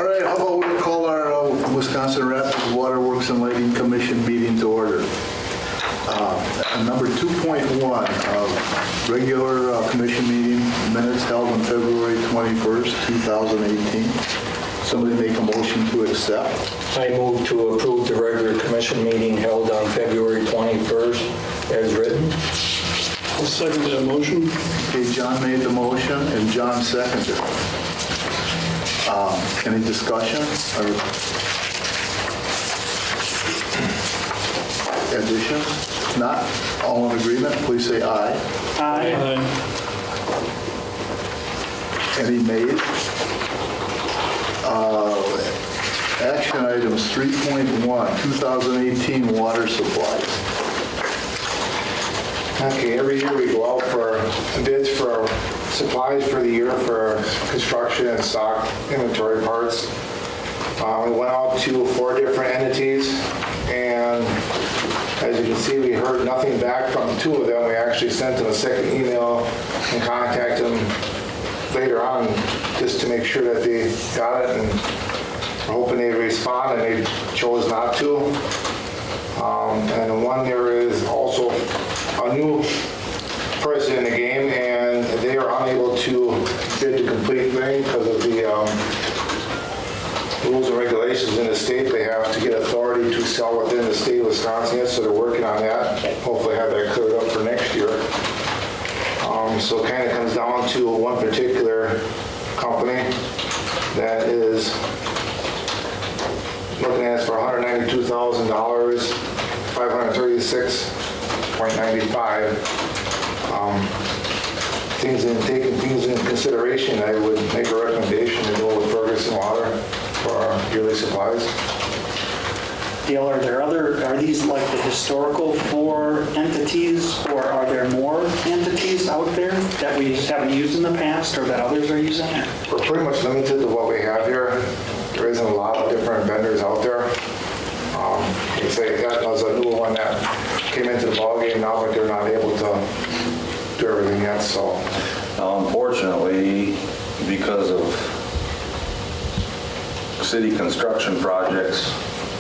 All right, how about we call our Wisconsin Rapids Waterworks and Lighting Commission meeting to order. Number 2.1, regular commission meeting minutes held on February 21st, 2018. Somebody make a motion to accept. I move to approve the regular commission meeting held on February 21st as written. I'll second that motion. Okay, John made the motion and John seconded. Any discussion or additions? If not, all in agreement, please say aye. Aye. Any nays? Action items 3.1, 2018 water supplies. Okay, every year we go out for bids for supplies for the year for construction and stock inventory parts. We went out to 4 different entities, and as you can see, we heard nothing back from 2 of them. We actually sent them a second email and contacted them later on just to make sure that they got it, and we're hoping they respond, and they chose not to. And one, there is also a new person in the game, and they are unable to bid the complete thing because of the rules and regulations in the state. They have to get authority to sell within the state of Wisconsin, so they're working on that. Hopefully have that cleared up for next year. So it kind of comes down to one particular company that is looking at us for $192,000, $536.95. Taking things into consideration, I would make a recommendation to go with Ferguson Water for our yearly supplies. Dale, are these like the historical 4 entities, or are there more entities out there that we just haven't used in the past or that others are using? We're pretty much limited to what we have here. There isn't a lot of different vendors out there. You say that was a new one that came into the ballgame now, but they're not able to do everything yet, so. Unfortunately, because of city construction projects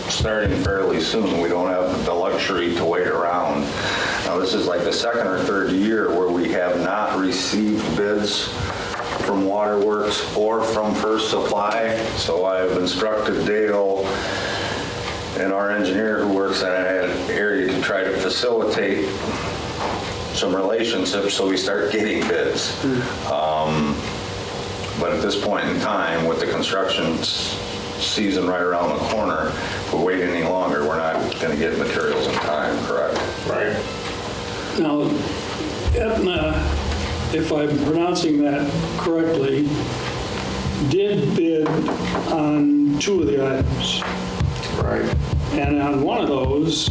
starting fairly soon, we don't have the luxury to wait around. Now, this is like the 2nd or 3rd year where we have not received bids from Waterworks or from First Supply, so I have instructed Dale and our engineer who works in that area to try to facilitate some relationships so we start getting bids. But at this point in time, with the construction season right around the corner, if we wait any longer, we're not going to get materials in time, correct? Right. Now, Aetna, if I'm pronouncing that correctly, did bid on 2 of the items. Right. And on one of those,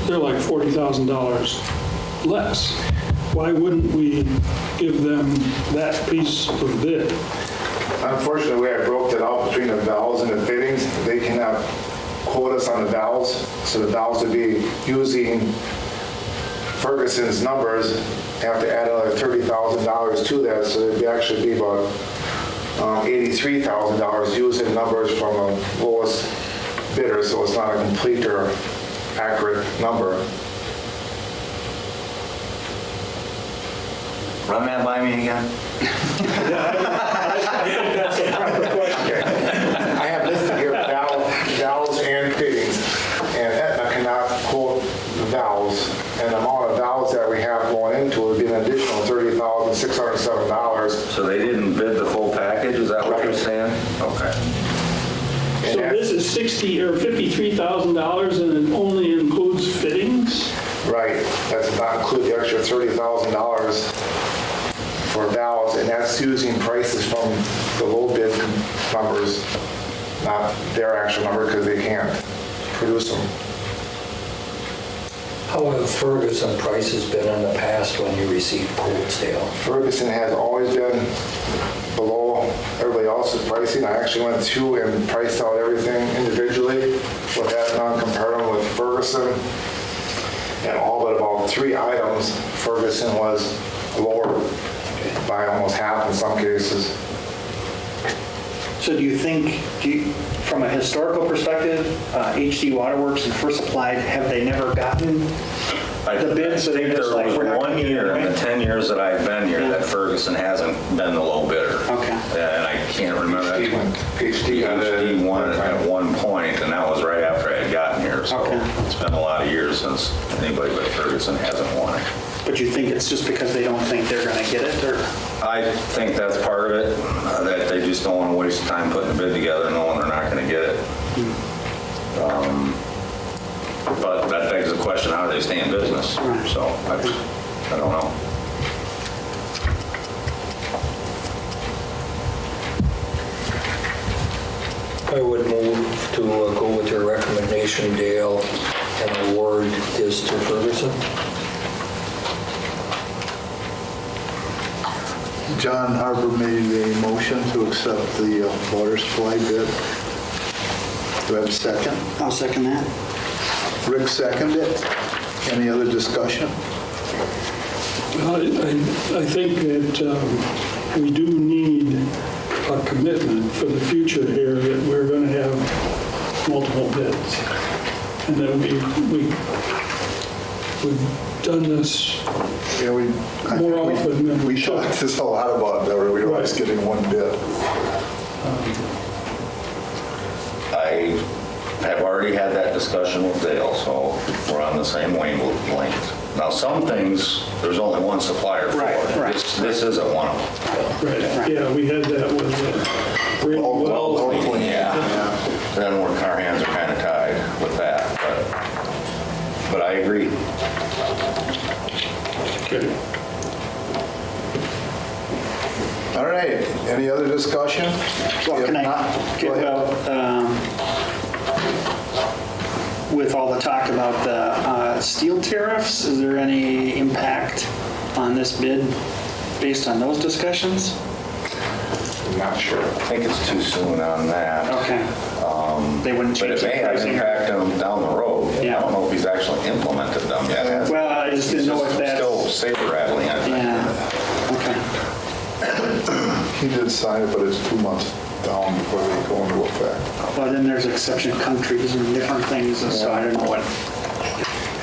they're like $40,000 less. Why wouldn't we give them that piece of bid? Unfortunately, we had broke it out between the valves and the fittings. They cannot quote us on the valves, so the valves would be using Ferguson's numbers, have to add another $30,000 to that, so it'd actually be about $83,000 using numbers from the lowest bidder, so it's not a complete or accurate number. Run that by me again. I think that's a proper question. Okay. I have listed here valves and fittings, and Aetna cannot quote the valves, and the amount of valves that we have going into would be an additional $30,607. So they didn't bid the full package, is that what you're saying? Okay. So this is $60,000 or $53,000 and it only includes fittings? Right, that does not include the extra $30,000 for valves, and that's using prices from the low bid numbers, not their actual number, because they can't produce them. How have Ferguson prices been in the past when you received quotes, Dale? Ferguson has always been below everybody else's pricing. I actually went through and priced out everything individually with that non-comparing with Ferguson. And all but about 3 items, Ferguson was lower by almost half in some cases. So do you think, from a historical perspective, HD Waterworks and First Applied, have they never gotten the bid? So they're just like, we're There not was gonna 1 get it, year in right? the 10 years that I've been here that Ferguson hasn't been the low bidder. Okay. And I can't remember. HD got it. HD won it at one point, and that was right after I had gotten here. So Okay. it's been a lot of years since anybody but Ferguson hasn't won it. But you think it's just because they don't think they're going to get it, or? I think that's part of it, that they just don't want to waste time putting a bid together knowing they're not going to get it. But that begs the question, how do they stay in business? Right. So I don't know. I would move to go with your recommendation, Dale, and award this to Ferguson. John Harper made a motion to accept the water supply bid. Do I have a second? I'll second that. Rick seconded it. Any other discussion? I think that we do need a commitment for the future here that we're going to have multiple bids. And that we've done this Yeah, I more think often than we we should. talked this a lot about that, we were always getting one bid. I have already had that discussion with Dale, so we're on the same wavelength. Now, some things, there's only one supplier for. Right. This isn't one of them. Right, yeah, we had that with Brady Wells. Locally, Yeah. yeah. Then our hands are kind of tied with that, but I agree. Okay. All right, any other discussion? Well, If can not, I, go ahead. with all the talk about the steel tariffs, is there any impact on this bid based on those discussions? I'm not sure. I think it's too soon on that. Okay. They wouldn't But change it the may have pricing? impact them down the road. Yeah. I don't know if he's actually implemented them yet. Well, I just didn't know if that's... Still saber rattling, I think. Yeah, okay. He did sign it, but it's 2 months down before they go into effect. Well, then there's exception countries and different things, and so I don't know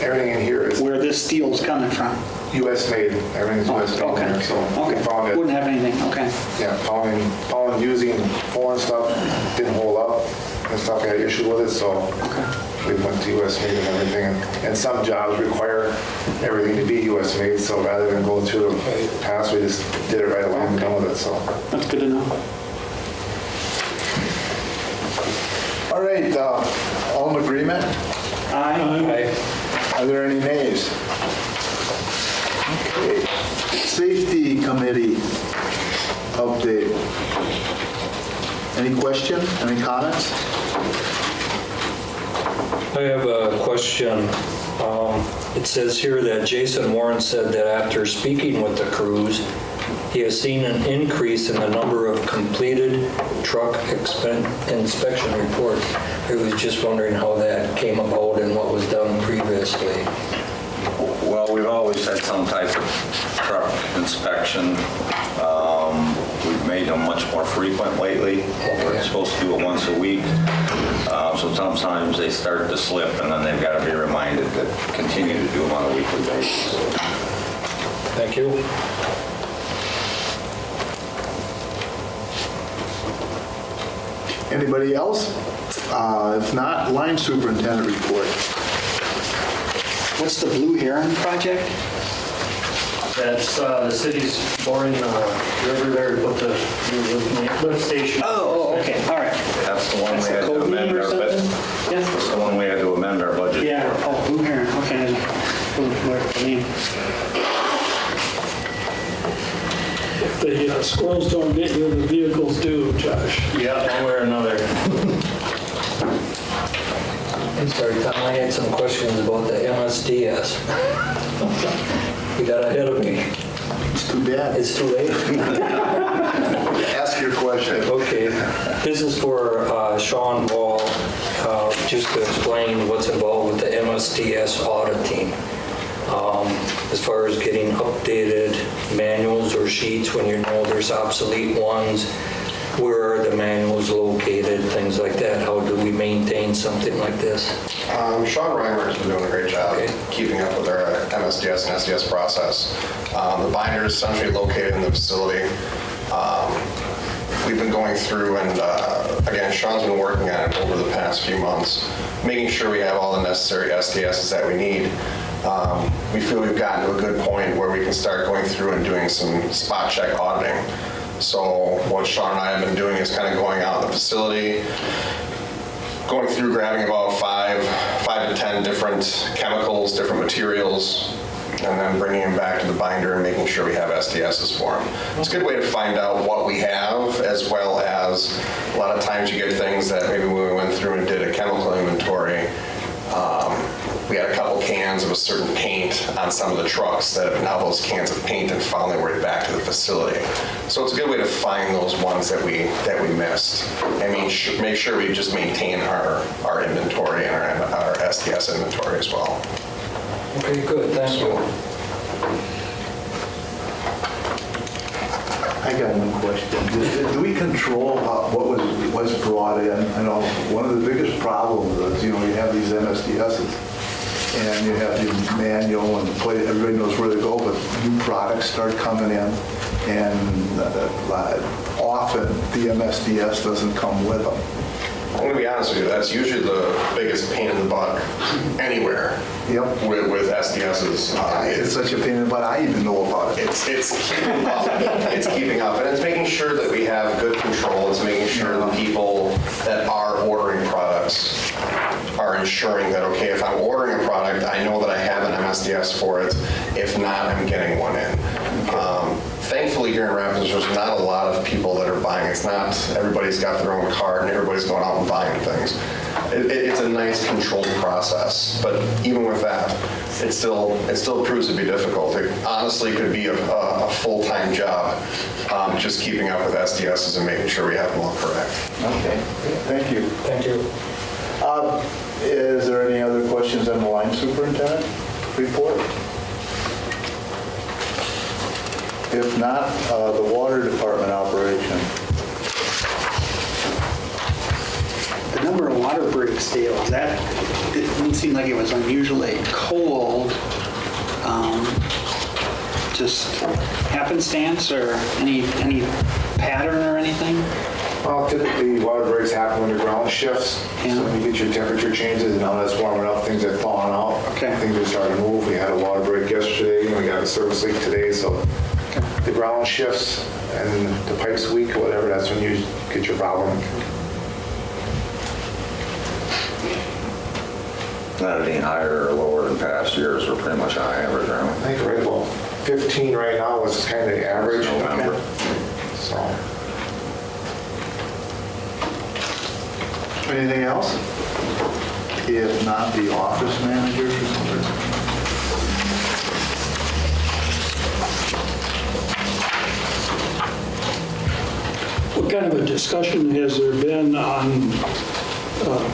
Everything in here is where this steel's coming from. US made, everything's US made in Okay, here, so we okay. found it. Wouldn't have anything, okay. Yeah, found using foreign stuff, didn't hold up and stuff, had issues with it, so we went to US made and everything. And some jobs require everything to be US made, so rather than go through the past, we just did it right away and done with it, so. That's good to know. All right, all in agreement? Aye. Are there any nays? Okay. Safety Committee update. Any question, any comments? I have a question. It says here that Jason Warren said that after speaking with the crews, he has seen an increase in the number of completed truck inspection reports. I was just wondering how that came about and what was done previously. Well, we've always had some type of truck inspection. We've made them much more frequent lately. We're supposed to do it once a week. So sometimes they start to slip, and then they've got to be reminded to continue to do them on a weekly basis. Thank you. Anybody else? If not, line superintendent report. What's the Blue Heron project? That's the city's boring river there to put the new lift station. Oh, okay, all right. That's the one we That's had the to code amend name or our something? budget. Yes. That's the one we had to amend our budget Yeah, for. oh, Blue Heron, okay. I mean, If the squirrels don't get you, the vehicles do, Josh. Yeah, one way or another. I'm sorry, Tom, I had some questions about the MSDS. You got ahead of me. It's too bad. It's too late? Ask your question. Okay, this is for Sean Wall, just to explain what's involved with the MSDS audit team. As far as getting updated manuals or sheets when you know there's obsolete ones, Where are the manuals located, things like that? How do we maintain something like this? Sean Reimer's been doing a great job Okay. keeping up with our MSDS and SDS process. The binder is centrally located in the facility. We've been going through and, again, Sean's been working on it over the past few months, making sure we have all the necessary SDSs that we need. We feel we've gotten to a good point where we can start going through and doing some spot check auditing. So what Sean and I have been doing is kind of going out in the facility, going through, grabbing about five to 10 different chemicals, different materials, and then bringing them back to the binder and making sure we have SDSs for them. It's a good way to find out what we have, as well as a lot of times you get things that maybe when we went through and did a chemical inventory, we had a couple cans of a certain paint on some of the trucks that now those cans of paint have found their way back to the facility. So it's a good way to find those ones that we missed. I mean, make sure we just maintain our inventory and our SDS inventory as well. Okay, good, thank you. I got one question. Do we control what was brought in? I know one of the biggest problems is, you have these MSDSs and you have your manual and everybody knows where to go, but new products start coming in and often the MSDS doesn't come with them. I'm going to be honest with you, that's usually the biggest pain in the butt anywhere. Yep. With SDSs. It's such a pain in the butt, I even know about it. It's keeping up. It's keeping up, and it's making sure that we have good control. It's making sure the people that are ordering products are ensuring that, okay, if I'm ordering a product, I know that I have an MSDS for it. If not, I'm getting one in. Thankfully, here in Rapids, there's not a lot of people that are buying. It's not everybody's got their own card and everybody's going out and buying things. It's a nice controlled process, but even with that, it still proves to be difficult. It honestly could be a full-time job, just keeping up with SDSs and making sure we have them all correct. Okay, thank you. Thank you. Is there any other questions on the line superintendent report? If not, the water department operation. The number of water breaks, Dale, it didn't seem like it was unusually cold. Just happenstance or any pattern or anything? Well, typically, water breaks happen when your ground shifts. Yeah. So when you get your temperature changes, and now that's warming up, things are thawing out. Okay. Things are starting to move. We had a water break yesterday, and we got a service leak today, so the ground shifts and the pipes weak or whatever, that's when you get your problem. Not any higher or lower than past years. We're pretty much on average, aren't I think right about 15 right now is kind of the average. November. So, Anything else? If not, the office manager's report. What kind of a discussion has there been on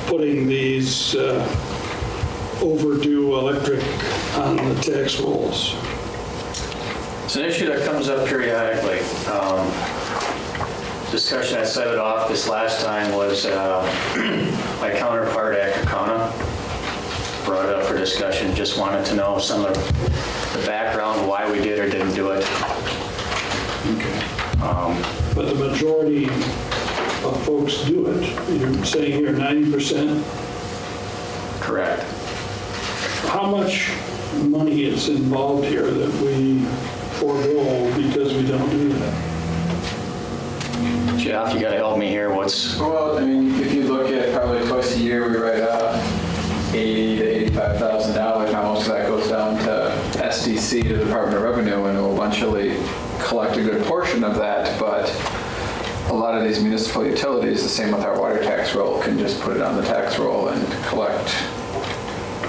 putting these overdue electric on the tax rolls? It's an issue that comes up periodically. Discussion, I set it off this last time, was my counterpart at Kakana brought it up for discussion, just wanted to know some of the background, why we did or didn't do it. But the majority of folks do it. You're saying here 90%? Correct. How much money is involved here that we forego because we don't do that? Jeff, you gotta help me here, what's, Well, I mean, if you look at probably twice a year, we write off $80,000 to $85,000. Now most of that goes down to SDC, to the Department of Revenue, and we'll eventually collect a good portion of that. But a lot of these municipal utilities, the same with our water tax roll, can just put it on the tax roll and collect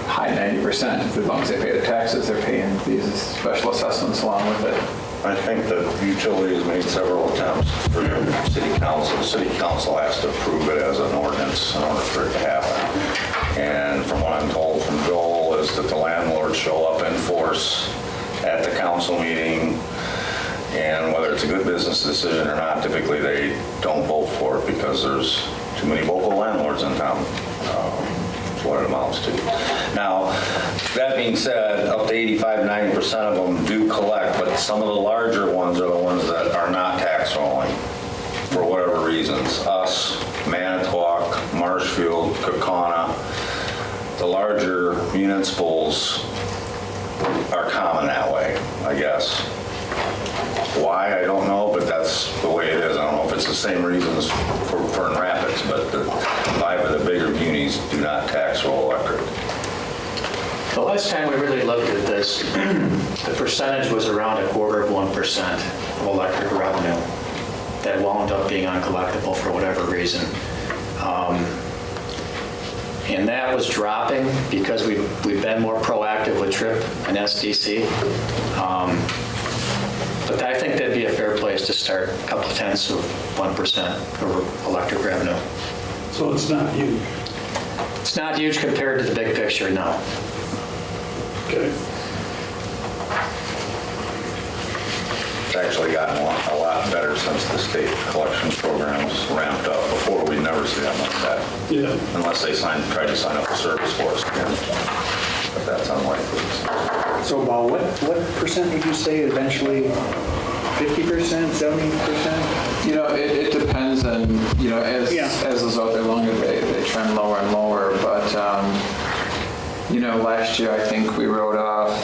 high 90%. As long as they pay the taxes, they're paying these special assessments along with it. I think the utility has made several attempts for city council. City council has to approve it as an ordinance in order for it to happen. And from what I'm told from Joel is that the landlords show up in force at the council meeting And whether it's a good business decision or not, typically they don't vote for it because there's too many local landlords in town. That's what it amounts to. Now, that being said, up to 85-90% of them do collect, but some of the larger ones are the ones that are not tax rolling for whatever reasons. Us, Manitowoc, Marshfield, Kaukauna, the larger municipals are common that way, I guess. Why, I don't know, but that's the way it is. I don't know if it's the same reasons for Fern Rapids, but the 5 of the bigger munis do not tax roll electric. The last time we really looked at this, the percentage was around 0.25% of electric revenue that wound up being uncollectible for whatever reason. And that was dropping because we've been more proactive with TRIP and SDC. But I think that'd be a fair place to start, a couple tenths of 1% for electric revenue. So it's not huge. It's not huge compared to the big picture, no. Okay. It's actually gotten a lot better since the state collection programs ramped up. Before, we'd never see that much back. Yeah. Unless they try to sign up a service force again. But that's unlikely. So about what percent would you say eventually? 50%, 70%? It depends on, as those out there longer, they trend lower and lower. But, last year I think we wrote off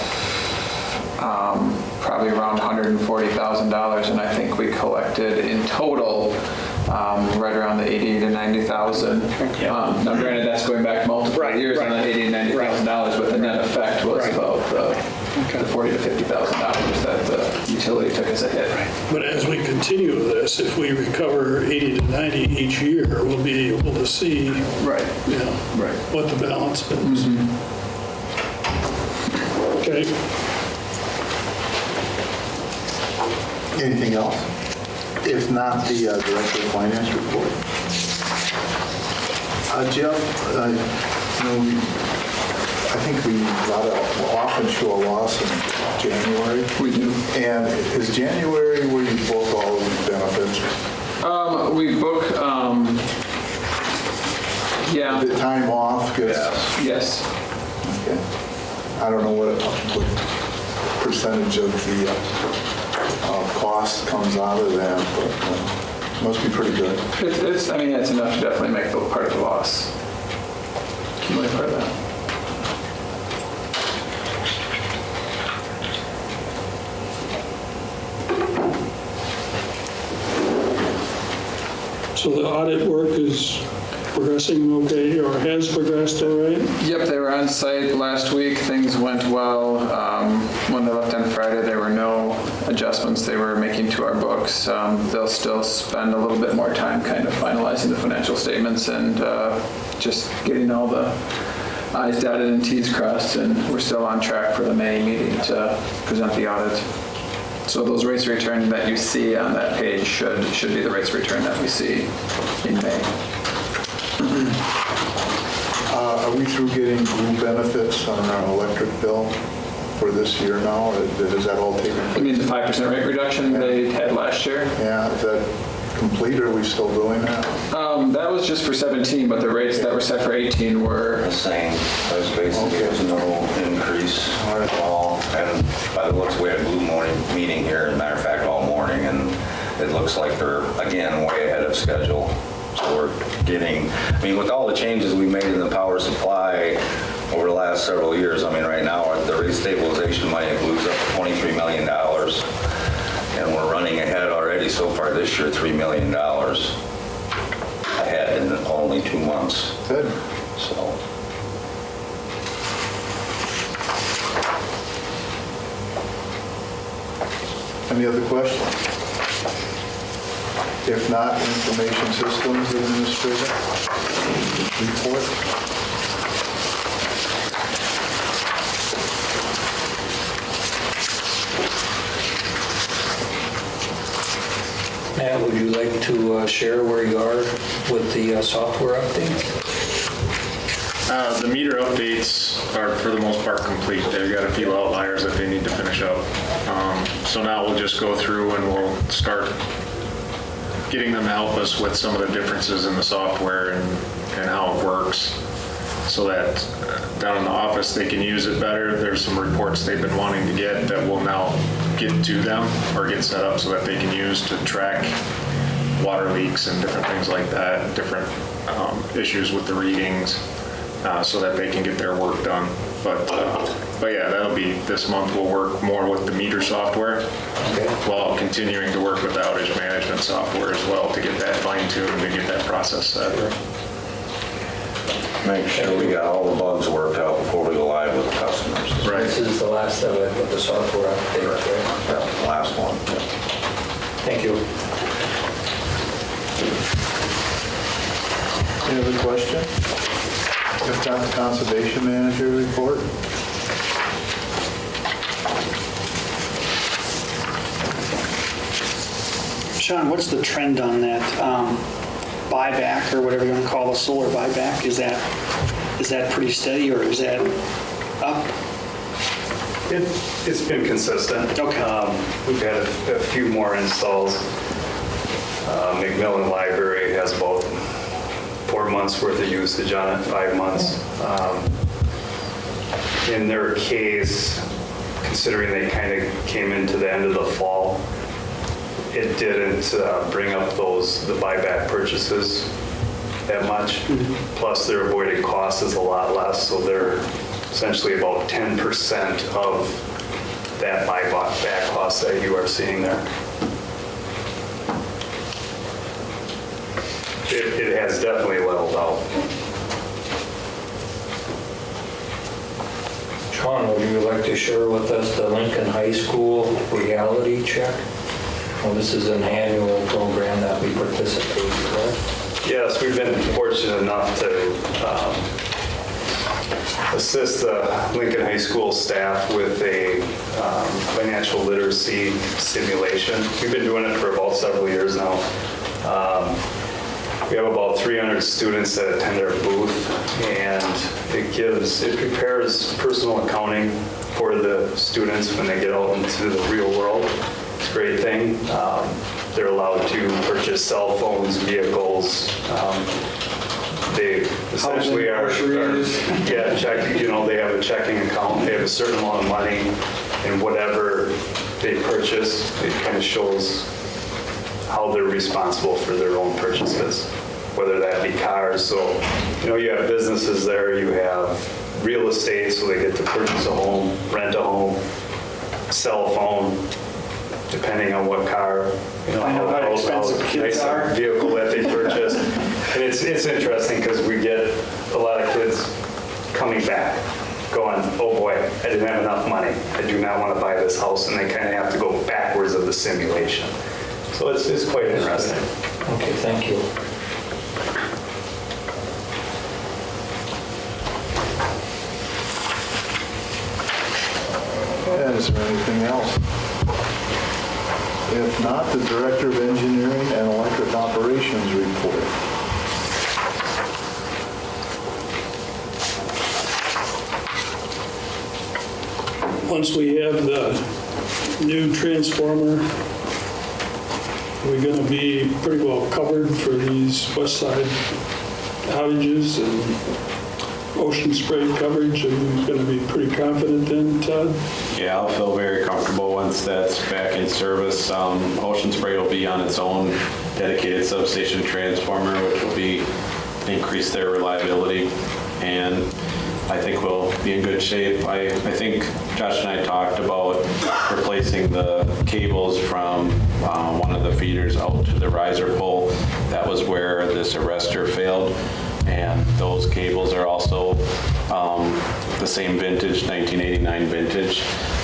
probably around $140,000, and I think we collected in total right around the $80,000 to $90,000. Now, granted, that's going back multiple years on that $80,000 to $90,000, but the net effect was about the $40,000 to $50,000 that the utility took as a hit. But as we continue this, if we recover 80 to 90 each year, we'll be able to see what the balance is. Okay. Anything else? If not, the Director of Finance report. Jeff, I think we often show a loss in January. We do. And is January where you book all of the benefits? We book, The time off? Yes. Okay. I don't know what percentage of the cost comes out of that, but must be pretty good. It's enough to definitely make the part of the loss. Accumulate part of that. So the audit work is progressing okay, or has progressed all right? Yep, they were on site last week. Things went well. When they left on Friday, there were no adjustments they were making to our books. They'll still spend a little bit more time kind of finalizing the financial statements and just getting all the I's dotted and T's crossed, and we're still on track for the May meeting to present the audit. So those rates of return that you see on that page should be the rates of return that we see in May. Are we through getting blue benefits on our electric bill for this year now? Is that all taken place? You mean the 5% rate reduction they had last year? Yeah, is that complete, or are we still doing that? That was just for 17, but the rates that were set for 18 were The same. There's basically there's no increase at all. And by the looks, we had a blue morning meeting here, as a matter of fact, all morning, and it looks like they're, again, way ahead of schedule. So we're getting, with all the changes we made in the power supply over the last several years, right now, the rate stabilization money includes up to $23 million. And we're running ahead already so far this year, $3 million ahead in only 2 months. Good. So. Any other questions? If not, Information Systems Administrator, report. Matt, would you like to share where you are with the software updates? The meter updates are for the most part complete. They've got a few outliers that they need to finish up. So now we'll just go through and we'll start getting them to help us with some of the differences in the software and how it works, so that down in the office they can use it better. There's some reports they've been wanting to get that will now get to them or get set up so that they can use to track water leaks and different things like that, different issues with the readings, so that they can get their work done. But yeah, that'll be this month. We'll work more with the meter software while continuing to work with the outage management software as well to get that fine-tuned and to get that process set. Make sure we got all the bugs worked out before we go live with the customers. Right. This is the last of it with the software update, right? Yeah, last one. Thank you. Any other question? If not, the conservation manager report. Sean, what's the trend on that buyback, or whatever you want to call the solar buyback? Is that pretty steady, or is that up? It's been consistent. Okay. We've had a few more installs. McMillan Library has about 4 months worth of usage on it, 5 months. In their case, considering they kind of came into the end of the fall, it didn't bring up the buyback purchases that much. Plus their avoided cost is a lot less, so they're essentially about 10% of that buyback cost that you are seeing there. It has definitely leveled out. Sean, would you like to share with us the Lincoln High School reality check? Well, this is an annual program that we participate in, correct? Yes, we've been fortunate enough to assist the Lincoln High School staff with a financial literacy simulation. We've been doing it for about several years now. We have about 300 students that attend our booth, and it prepares personal accounting for the students when they get out into the real world. It's a great thing. They're allowed to purchase cell phones, vehicles. They essentially they have a checking account. They have a certain amount of money, and whatever they purchase, it kind of shows how they're responsible for their own purchases, whether that be cars. So, you have businesses there, you have real estate, so they get to purchase a home, rent a home, cell phone, depending on what car, Find out how expensive kids are. Vehicle that they purchase. And it's interesting because we get a lot of kids coming back going, oh boy, I didn't have enough money. I do not want to buy this house. And they kind of have to go backwards of the simulation. So it's quite interesting. Okay, thank you. And is there anything else? If not, the Director of Engineering and Electric Operations report. Once we have the new transformer, we're going to be pretty well covered for these west side outages and ocean spray coverage. I'm going to be pretty confident then, Todd? Yeah, I'll feel very comfortable once that's back in service. Ocean Spray will be on its own dedicated substation transformer, which will increase their reliability, and I think we'll be in good shape. I think Josh and I talked about replacing the cables from one of the feeders out to the riser pole. That was where this arrestor failed, and those cables are also the same vintage, 1989 vintage,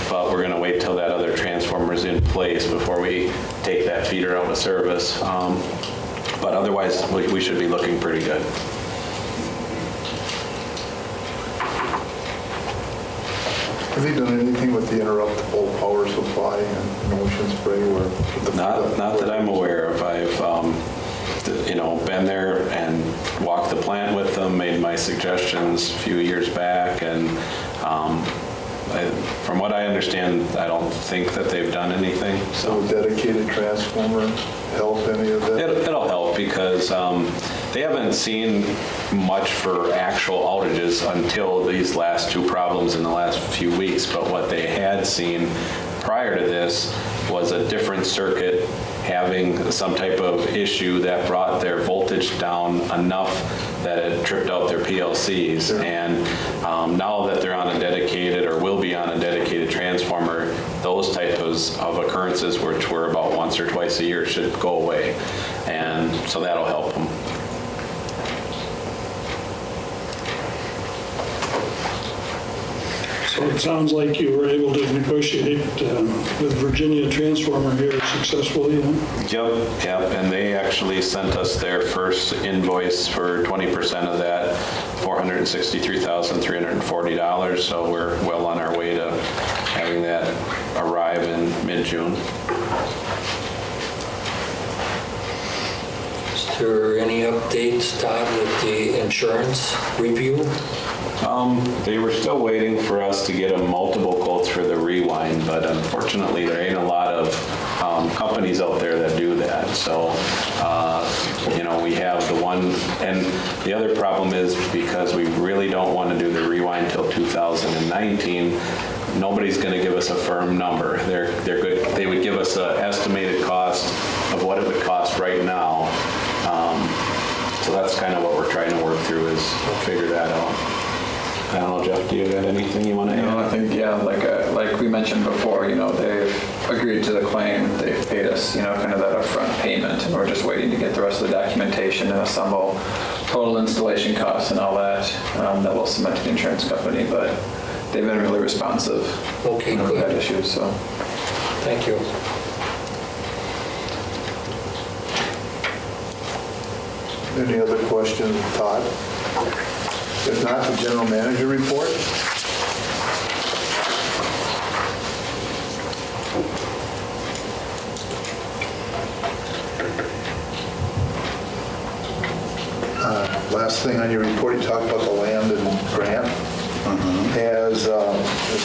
but we're going to wait till that other transformer's in place before we take that feeder out of service. But otherwise, we should be looking pretty good. Have they done anything with the interruptible power supply and Ocean Spray? Not that I'm aware of. been there and walked the plant with them, made my suggestions a few years back, and from what I understand, I don't think that they've done anything. So dedicated transformer help any of that? It'll help because they haven't seen much for actual outages until these last two problems in the last few weeks. But what they had seen prior to this was a different circuit having some type of issue that brought their voltage down enough that it tripped out their PLCs. Sure. And now that they're on a dedicated or will be on a dedicated transformer, those types of occurrences, which were about once or twice a year, should go away. And so that'll help them. So it sounds like you were able to negotiate with Virginia Transformer here successfully, huh? Yep, and they actually sent us their first invoice for 20% of that, $463,340, so we're well on our way to having that arrive in mid-June. Is there any updates, Todd, with the insurance review? They were still waiting for us to get them multiple quotes for the rewind, but unfortunately there ain't a lot of companies out there that do that. So, we have the one, and the other problem is because we really don't want to do the rewind till 2019, nobody's going to give us a firm number. They're good. They would give us an estimated cost of what it would cost right now. So that's kind of what we're trying to work through, is figure that out. I don't know, Jeff, do you got anything you want to add? No, I think, like we mentioned before, they've agreed to the claim, they've paid us, kind of that upfront payment, and we're just waiting to get the rest of the documentation and assemble total installation costs and all that, that we'll submit to the insurance company, but they've been really responsive. Okay, We've good. had issues, so. Thank you. Any other questions, Todd? If not, the general manager report. Last thing on your report, you talked about the land and grant. Has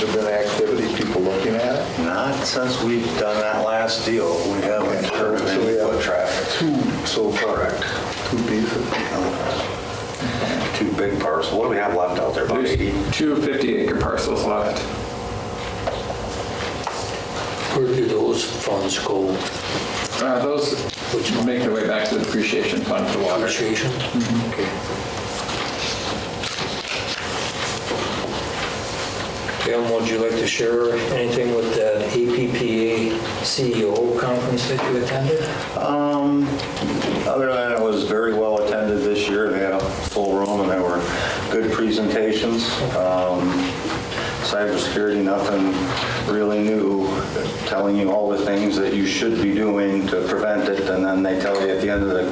there been activity, people looking at it? Not since we've done that last deal. We haven't heard of So we any have foot traffic. two so far, two pieces. Two big parcels. What do we have left out there? About There's 80? two 50-acre parcels left. Where do those funds go? Those make their way back to the depreciation fund for water. Appreciation? Okay. Tim, would you like to share anything with the APPA CEO conference that you attended? Other than it was very well attended this year, they had a full room and there were good presentations. Cybersecurity, nothing really new, telling you all the things that you should be doing to prevent it, and then they tell you at the end of the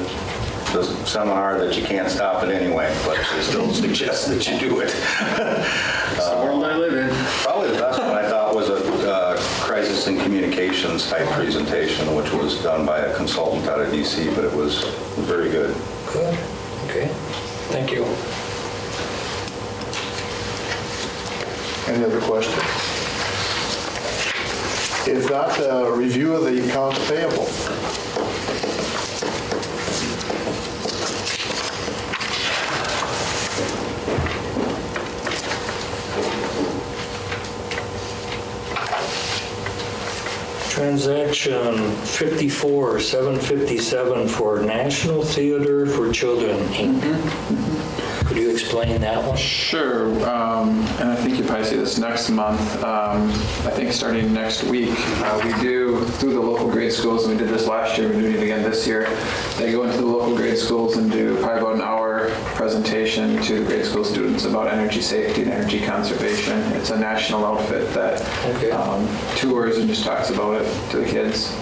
seminar that you can't stop it anyway, but they still suggest that you do it. It's the world I live in. Probably the best one I thought was a crisis in communications type presentation, which was done by a consultant out of DC, but it was very good. Good. Okay. Thank you. Any other questions? If not, a review of the accounts payable. Transaction 54-757 for National Theater for Children, Inc. Could you explain that one? Sure, and I think you probably see this next month. I think starting next week, we do through the local grade schools, and we did this last year, we're doing it again this year. They go into the local grade schools and do probably about an hour presentation to the grade school students about energy safety and energy conservation. It's a national outfit that tours and just talks about it to the kids.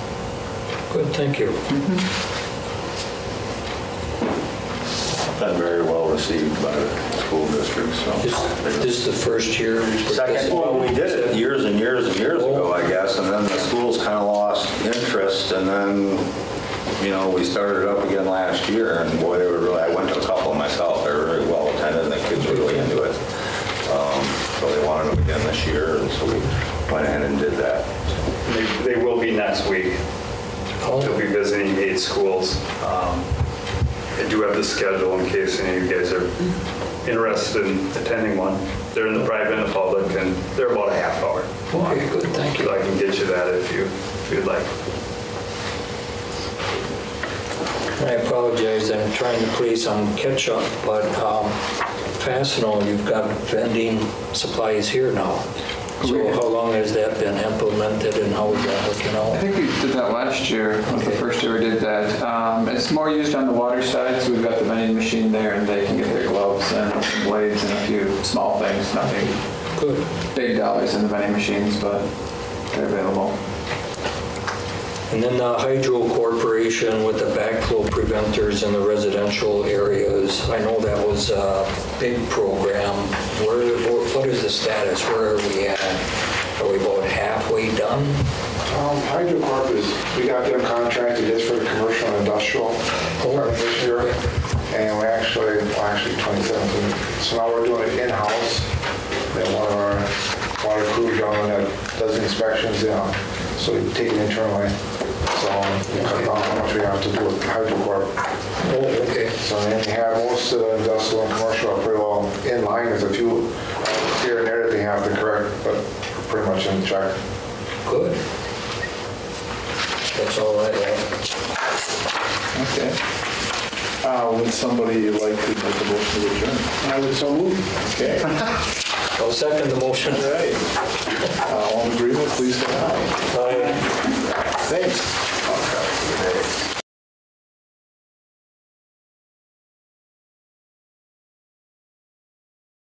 Good, thank you. Been very well received by the school district, so. This is the first year? Second, well, we did it years and years and years ago, I guess, and then the schools kind of lost interest, and then We started it up again last year, and boy, they were really, I went to a couple myself, they were very well attended, and the kids were really into it. So they wanted them again this year, and so we went ahead and did that. They will be next week. They'll be visiting 8 schools. I do have the schedule in case any of you guys are interested in attending one. They're in the private and the public, and they're about a half hour. Okay, good, thank you. I can get you that if you'd like. I apologize, I'm trying to play some catch-up, but Fastenal, you've got vending supplies here now. So how long has that been implemented and how is that working I out? think we did that last year, was the first year we did that. It's more used on the water side, so we've got the vending machine there and they can get their gloves and some blades and a few small things, nothing Good. big dollars in the vending machines, but they're available. And then the Hydro Corporation with the backflow preventers in the residential areas, I know that was a big program. What is the status? Where are we at? Are we about halfway done? HydroCorp we got them contracted just for the commercial and industrial part this year. And we actually 2017. So now we're doing it in-house. And one of our water crew gentlemen that does the inspections, so we take it internally. So we cut down how much we have to do with HydroCorp. Oh, okay. So then you have most of the industrial and commercial are pretty well in line. There's a few here and there that they have to correct, but we're pretty much in check. Good. That's all I have. Okay. Would somebody like to make a motion to adjourn? I would so move. Okay. I'll second the motion. All right. All in agreement, please say aye. Aye. Thanks.